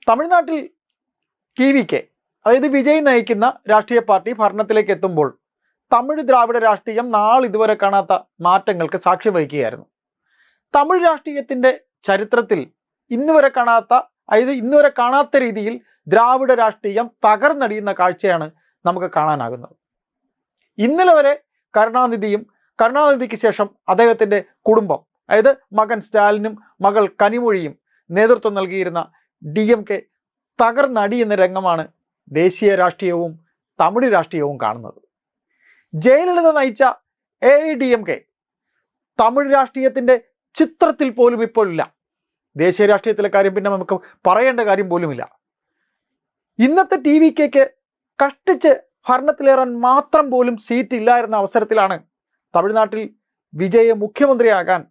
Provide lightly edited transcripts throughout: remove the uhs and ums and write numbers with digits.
തമിഴ്നാട്ടിൽ TVK, അതായത് വിജയ് നയിക്കുന്ന രാഷ്ട്രീയ പാർട്ടി ഭരണത്തിലേക്ക് എത്തുമ്പോൾ തമിഴ് ദ്രാവിഡ രാഷ്ട്രീയം നാളിതുവരെ കാണാത്ത മാറ്റങ്ങൾക്ക് സാക്ഷ്യം വഹിക്കുകയായിരുന്നു. തമിഴ് രാഷ്ട്രീയത്തിൻ്റെ ചരിത്രത്തിൽ ഇന്നുവരെ കാണാത്ത രീതിയിൽ ദ്രാവിഡ രാഷ്ട്രീയം തകർന്നടിയുന്ന കാഴ്ചയാണ് നമുക്ക് കാണാനാകുന്നത്. ഇന്നലെ വരെ കരുണാനിധിക്ക് ശേഷം അദ്ദേഹത്തിൻ്റെ കുടുംബം, അതായത് മകൻ സ്റ്റാലിനും മകൾ കനിമൊഴിയും നേതൃത്വം നൽകിയിരുന്ന DMK തകർന്നടിയുന്ന രംഗമാണ് ദേശീയ രാഷ്ട്രീയവും തമിഴ് രാഷ്ട്രീയവും കാണുന്നത്. ജയലളിത നയിച്ച AIDMK തമിഴ് രാഷ്ട്രീയത്തിൻ്റെ ചിത്രത്തിൽ പോലും ഇപ്പോഴില്ല. ദേശീയ രാഷ്ട്രീയത്തിലെ കാര്യം പിന്നെ നമുക്ക് പറയേണ്ട കാര്യം പോലുമില്ല. ഇന്നത്തെ TVKക്ക് കഷ്ടിച്ച് ഭരണത്തിലേറാൻ മാത്രം പോലും സീറ്റ് ഇല്ലായിരുന്ന അവസരത്തിലാണ് തമിഴ്നാട്ടിൽ വിജയ് മുഖ്യമന്ത്രിയാകാൻ,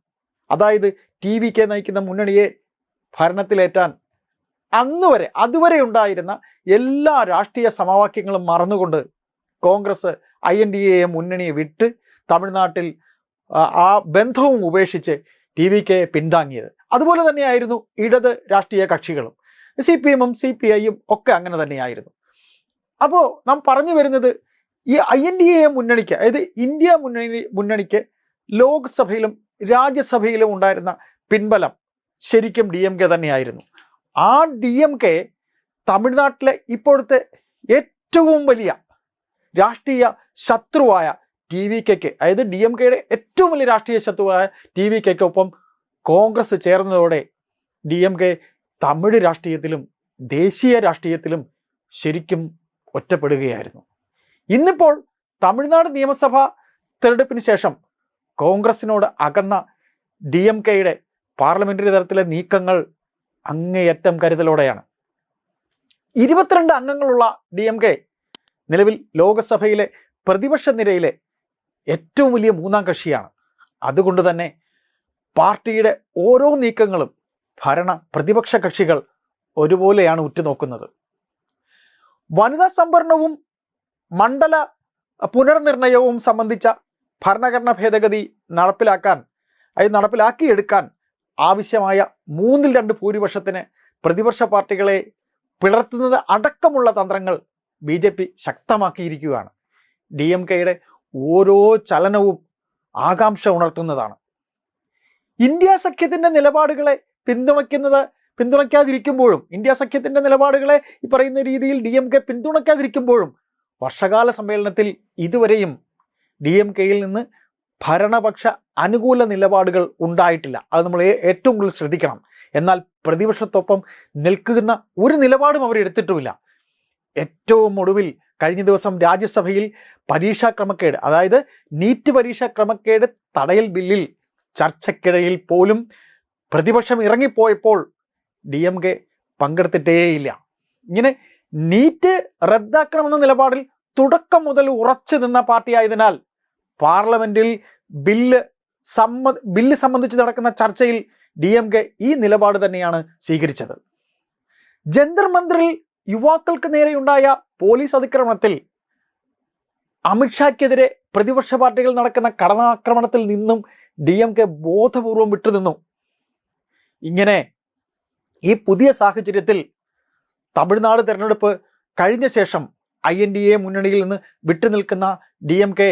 അതായത് TVK നയിക്കുന്ന മുന്നണിയെ ഭരണത്തിലേറ്റാൻ അതുവരെ ഉണ്ടായിരുന്ന എല്ലാ രാഷ്ട്രീയ സമവാക്യങ്ങളും മറന്നുകൊണ്ട് കോൺഗ്രസ് INDA മുന്നണിയെ വിട്ട് തമിഴ്നാട്ടിൽ ആ ബന്ധവും ഉപേക്ഷിച്ച് TVK പിന്താങ്ങിയത്. അതുപോലെ തന്നെയായിരുന്നു ഇടത് രാഷ്ട്രീയ കക്ഷികളും, CPM-ഉം CPI-യും ഒക്കെ അങ്ങനെ തന്നെയായിരുന്നു. അപ്പോൾ നാം പറഞ്ഞു വരുന്നത്, ഈ INDA മുന്നണിക്ക്, അതായത് ഇന്ത്യ മുന്നണിക്ക് ലോക്സഭയിലും രാജ്യസഭയിലും ഉണ്ടായിരുന്ന പിൻബലം ശരിക്കും DMK തന്നെയായിരുന്നു. ആ DMK തമിഴ്നാട്ടിലെ ഇപ്പോഴത്തെ ഏറ്റവും വലിയ രാഷ്ട്രീയ ശത്രുവായ TVKക്ക്, അതായത് DMKയുടെ ഏറ്റവും വലിയ രാഷ്ട്രീയ ശത്രുവായ TVKക്കൊപ്പം കോൺഗ്രസ് ചേർന്നതോടെ DMK തമിഴ് രാഷ്ട്രീയത്തിലും ദേശീയ രാഷ്ട്രീയത്തിലും ശരിക്കും ഒറ്റപ്പെടുകയായിരുന്നു. ഇന്നിപ്പോൾ തമിഴ്നാട് നിയമസഭാ തെരഞ്ഞെടുപ്പിന് ശേഷം കോൺഗ്രസിനോട് അകന്ന DMKയുടെ പാർലമെന്ററി തലത്തിലെ നീക്കങ്ങൾ അങ്ങേയറ്റം കരുതലോടെയാണ്. 22 അംഗങ്ങളുള്ള DMK നിലവിൽ ലോകസഭയിലെ പ്രതിപക്ഷ നിരയിലെ ഏറ്റവും വലിയ മൂന്നാം കക്ഷിയാണ്. അതുകൊണ്ട് തന്നെ പാർട്ടിയുടെ ഓരോ നീക്കങ്ങളും പ്രതിപക്ഷ കക്ഷികൾ ഒരുപോലെയാണ് ഉറ്റുനോക്കുന്നത്. വനിതാ സംവരണവും മണ്ഡല പുനർനിർണയവും സംബന്ധിച്ച ഭരണഘടനാ ഭേദഗതി നടപ്പിലാക്കിയെടുക്കാൻ ആവശ്യമായ 2/3 ഭൂരിപക്ഷത്തിന് പ്രതിപക്ഷ പാർട്ടികളെ പിളർത്തുന്നത് അടക്കമുള്ള തന്ത്രങ്ങൾ BJP ശക്തമാക്കിയിരിക്കുകയാണ്. DMKയുടെ ഓരോ ചലനവും ആകാംക്ഷ ഉണർത്തുന്നതാണ്. ഇന്ത്യ സഖ്യത്തിൻ്റെ നിലപാടുകളെ പിന്തുണയ്ക്കാതിരിക്കുമ്പോഴും, ഇന്ത്യ സഖ്യത്തിൻ്റെ നിലപാടുകളെ ഈ പറയുന്ന രീതിയിൽ DMK പിന്തുണയ്ക്കാതിരിക്കുമ്പോഴും വർഷകാല സമ്മേളനത്തിൽ ഇതുവരെയും DMKയിൽ നിന്ന് ഭരണപക്ഷ അനുകൂല നിലപാടുകൾ ഉണ്ടായിട്ടില്ല. അത് നമ്മൾ ഏറ്റവും കൂടുതൽ ശ്രദ്ധിക്കണം. എന്നാൽ പ്രതിപക്ഷത്തൊപ്പം നിൽക്കുന്ന ഒരു നിലപാടും അവർ എടുത്തിട്ടുമില്ല. ഏറ്റവും ഒടുവിൽ കഴിഞ്ഞ ദിവസം രാജ്യസഭയിൽ പരീക്ഷാ ക്രമക്കേട്, അതായത് നീറ്റ് പരീക്ഷാ ക്രമക്കേട് തടയൽ ബില്ലിൽ ചർച്ചയ്ക്കിടയിൽ പോലും പ്രതിപക്ഷം ഇറങ്ങിപ്പോയപ്പോൾ DMK പങ്കെടുത്തിട്ടേയില്ല. ഇങ്ങനെ നീറ്റ് റദ്ദാക്കണമെന്ന നിലപാടിൽ തുടക്കം മുതൽ ഉറച്ചു നിന്ന പാർട്ടിയായതിനാൽ പാർലമെന്റിൽ ബില്ല് സംബന്ധിച്ച് നടക്കുന്ന ചർച്ചയിൽ DMK ഈ നിലപാട് തന്നെയാണ് സ്വീകരിച്ചത്. ജന്തർ മന്ദിറിൽ യുവാക്കൾക്ക് നേരെയുണ്ടായ പോലീസ് അതിക്രമണത്തിൽ അമിത്ഷായ്ക്കെതിരെ പ്രതിപക്ഷ പാർട്ടികൾ നടക്കുന്ന കടന്നാക്രമണത്തിൽ നിന്നും DMK ബോധപൂർവം വിട്ടുനിന്നു. ഇങ്ങനെ ഈ പുതിയ സാഹചര്യത്തിൽ തമിഴ്നാട് തെരഞ്ഞെടുപ്പ് കഴിഞ്ഞ ശേഷം INDA മുന്നണിയിൽ നിന്ന് വിട്ടുനിൽക്കുന്ന DMK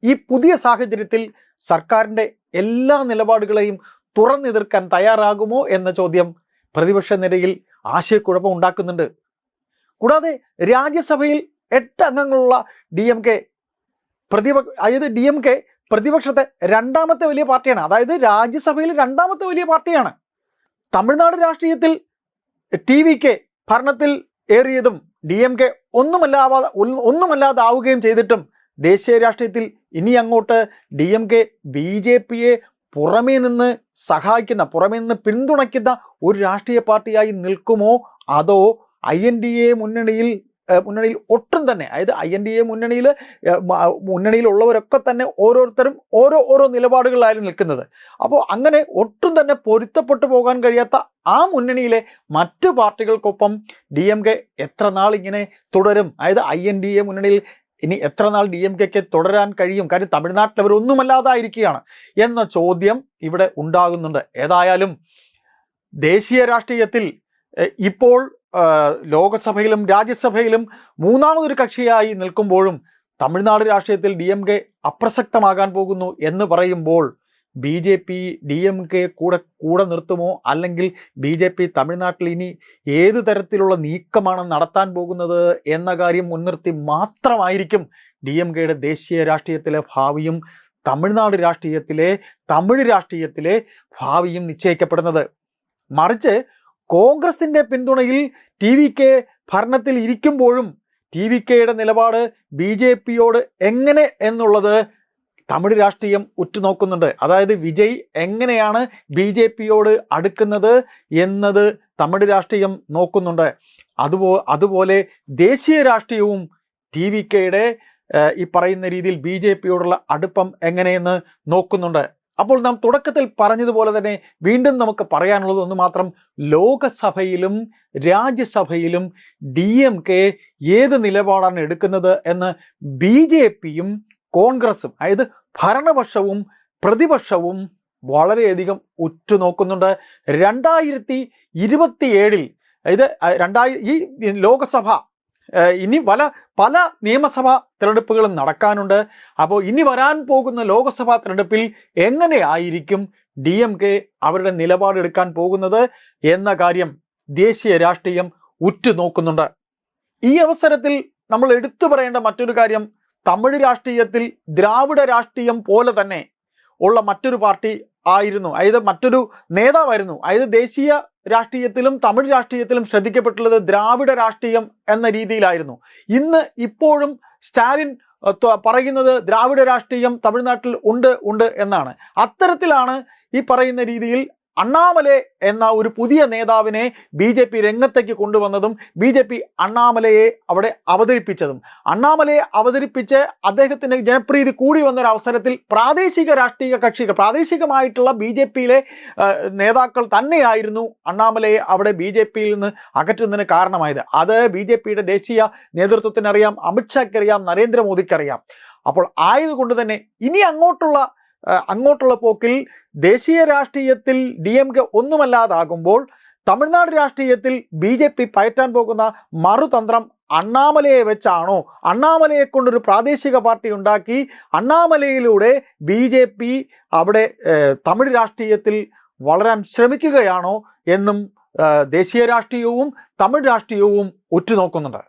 ഈ പുതിയ സാഹചര്യത്തിൽ സർക്കാരിൻ്റെ എല്ലാ നിലപാടുകളെയും തുറന്നെതിർക്കാൻ തയ്യാറാകുമോ എന്ന ചോദ്യം പ്രതിപക്ഷ നിരയിൽ ആശയക്കുഴപ്പം ഉണ്ടാക്കുന്നുണ്ട്. കൂടാതെ രാജ്യസഭയിൽ 8 അംഗങ്ങളുള്ള DMK പ്രതിപക്ഷത്തെ രണ്ടാമത്തെ വലിയ പാർട്ടിയാണ്. അതായത് രാജ്യസഭയിൽ രണ്ടാമത്തെ വലിയ പാർട്ടിയാണ്. തമിഴ്നാട് രാഷ്ട്രീയത്തിൽ TVK ഭരണത്തിൽ ഏറിയതും DMK ഒന്നുമല്ലാതാവുകയും ചെയ്തിട്ടും ദേശീയ രാഷ്ട്രീയത്തിൽ ഇനി അങ്ങോട്ട് DMK BJPയെ പുറമേ നിന്ന് പിന്തുണയ്ക്കുന്ന ഒരു രാഷ്ട്രീയ പാർട്ടിയായി നിൽക്കുമോ, അതോ INDA മുന്നണിയിൽ ഒട്ടും തന്നെ, അതായത് INDA മുന്നണിയിലുള്ളവരൊക്കെ തന്നെ ഓരോരുത്തരും ഓരോ നിലപാടുകളിലായിരുന്നു നിൽക്കുന്നത്. അപ്പോൾ അങ്ങനെ ഒട്ടും തന്നെ പൊരുത്തപ്പെട്ടു പോകാൻ കഴിയാത്ത ആ മുന്നണിയിലെ മറ്റു പാർട്ടികൾക്കൊപ്പം DMK എത്ര നാൾ ഇങ്ങനെ തുടരും? അതായത് INDA മുന്നണിയിൽ ഇനി എത്ര നാൾ DMKക്ക് തുടരാൻ കഴിയും? കാര്യം തമിഴ്നാട്ടിൽ അവരൊന്നുമല്ലാതായിരിക്കുകയാണ് എന്ന ചോദ്യം ഇവിടെ ഉണ്ടാകുന്നുണ്ട്. ഏതായാലും ദേശീയ രാഷ്ട്രീയത്തിൽ ഇപ്പോൾ ലോകസഭയിലും രാജ്യസഭയിലും മൂന്നാമതൊരു കക്ഷിയായി നിൽക്കുമ്പോഴും തമിഴ്നാട് രാഷ്ട്രീയത്തിൽ DMK അപ്രസക്തമാകാൻ പോകുന്നു എന്ന് പറയുമ്പോൾ BJP DMK കൂടെ നിർത്തുമോ, അല്ലെങ്കിൽ BJP തമിഴ്നാട്ടിൽ ഇനി ഏത് തരത്തിലുള്ള നീക്കമാണ് നടത്താൻ പോകുന്നത് എന്ന കാര്യം മുൻനിർത്തി മാത്രമായിരിക്കും DMKയുടെ ദേശീയ രാഷ്ട്രീയത്തിലെ ഭാവിയും തമിഴ്നാട് രാഷ്ട്രീയത്തിലെ തമിഴ് രാഷ്ട്രീയത്തിലെ ഭാവിയും നിശ്ചയിക്കപ്പെടുന്നത്. മറിച്ച് കോൺഗ്രസിന്റെ പിന്തുണയിൽ TVK ഭരണത്തിൽ ഇരിക്കുമ്പോഴും TVKയുടെ നിലപാട് BJPയോട് എങ്ങനെ എന്നുള്ളത് തമിഴ് രാഷ്ട്രീയം ഉറ്റുനോക്കുന്നുണ്ട്. അതായത് വിജയ് എങ്ങനെയാണ് BJPയോട് അടുക്കുന്നത് എന്നത് തമിഴ് രാഷ്ട്രീയം നോക്കുന്നുണ്ട്. അതുപോലെ ദേശീയ രാഷ്ട്രീയവും TVKയുടെ ഈ പറയുന്ന രീതിയിൽ BJPയോടുള്ള അടുപ്പം എങ്ങനെയെന്ന് നോക്കുന്നുണ്ട്. അപ്പോൾ നാം തുടക്കത്തിൽ പറഞ്ഞതുപോലെ തന്നെ വീണ്ടും നമുക്ക് പറയാനുള്ളത് ഒന്ന് മാത്രം, ലോകസഭയിലും രാജ്യസഭയിലും DMK ഏത് നിലപാടാണ് എടുക്കുന്നത് എന്ന് BJPയും കോൺഗ്രസും, അതായത് ഭരണപക്ഷവും പ്രതിപക്ഷവും വളരെയധികം ഉറ്റുനോക്കുന്നുണ്ട്. 2027 അതായത് ഈ ലോകസഭ ഇനി പല നിയമസഭാ തിരഞ്ഞെടുപ്പുകളും നടക്കാനുണ്ട്. അപ്പോൾ ഇനി വരാൻ പോകുന്ന ലോകസഭാ തിരഞ്ഞെടുപ്പിൽ എങ്ങനെയായിരിക്കും DMK അവരുടെ നിലപാടെടുക്കാൻ പോകുന്നത് എന്ന കാര്യം ദേശീയ രാഷ്ട്രീയം ഉറ്റുനോക്കുന്നുണ്ട്. ഈ അവസരത്തിൽ നമ്മൾ എടുത്തു പറയേണ്ട മറ്റൊരു കാര്യം, തമിഴ് രാഷ്ട്രീയത്തിൽ ദ്രാവിഡ രാഷ്ട്രീയം പോലെ തന്നെ ഉള്ള മറ്റൊരു പാർട്ടി ആയിരുന്നു, അതായത് മറ്റൊരു നേതാവായിരുന്നു. അതായത് ദേശീയ രാഷ്ട്രീയത്തിലും തമിഴ് രാഷ്ട്രീയത്തിലും ശ്രദ്ധിക്കപ്പെട്ടുള്ളത് ദ്രാവിഡ രാഷ്ട്രീയം എന്ന രീതിയിലായിരുന്നു. ഇപ്പോഴും സ്റ്റാലിൻ പറയുന്നത് ദ്രാവിഡ രാഷ്ട്രീയം തമിഴ്നാട്ടിൽ ഉണ്ട് എന്നാണ്. അത്തരത്തിലാണ് ഈ പറയുന്ന രീതിയിൽ അണ്ണാമലൈ എന്ന ഒരു പുതിയ നേതാവിനെ BJP രംഗത്തേക്ക് കൊണ്ടുവന്നതും BJP അണ്ണാമലയെ അവിടെ അവതരിപ്പിച്ചതും. അണ്ണാമലയെ അവതരിപ്പിച്ച് അദ്ദേഹത്തിന് ജനപ്രീതി കൂടി വന്നൊരു അവസരത്തിൽ പ്രാദേശിക രാഷ്ട്രീയ കക്ഷികൾ, പ്രാദേശികമായിട്ടുള്ള BJPയിലെ നേതാക്കൾ തന്നെയായിരുന്നു അണ്ണാമലയെ അവിടെ BJPയിൽ നിന്ന് അകറ്റുന്നതിന് കാരണമായത്. അത് BJPയുടെ ദേശീയ നേതൃത്വത്തിനറിയാം, അമിത്ഷായ്ക്കറിയാം, നരേന്ദ്രമോദിക്കറിയാം. അപ്പോൾ ആയതുകൊണ്ട് തന്നെ ഇനി അങ്ങോട്ടുള്ള പോക്കിൽ ദേശീയ രാഷ്ട്രീയത്തിൽ DMK ഒന്നുമല്ലാതാകുമ്പോൾ തമിഴ്നാട് രാഷ്ട്രീയത്തിൽ BJP പയറ്റാൻ പോകുന്ന മറുതന്ത്രം അണ്ണാമലയെ വെച്ചാണോ, അണ്ണാമലയെ കൊണ്ടൊരു പ്രാദേശിക പാർട്ടി ഉണ്ടാക്കി അണ്ണാമലയിലൂടെ BJP അവിടെ തമിഴ് രാഷ്ട്രീയത്തിൽ വളരാൻ ശ്രമിക്കുകയാണോ എന്നും ദേശീയ രാഷ്ട്രീയവും തമിഴ് രാഷ്ട്രീയവും ഉറ്റുനോക്കുന്നുണ്ട്.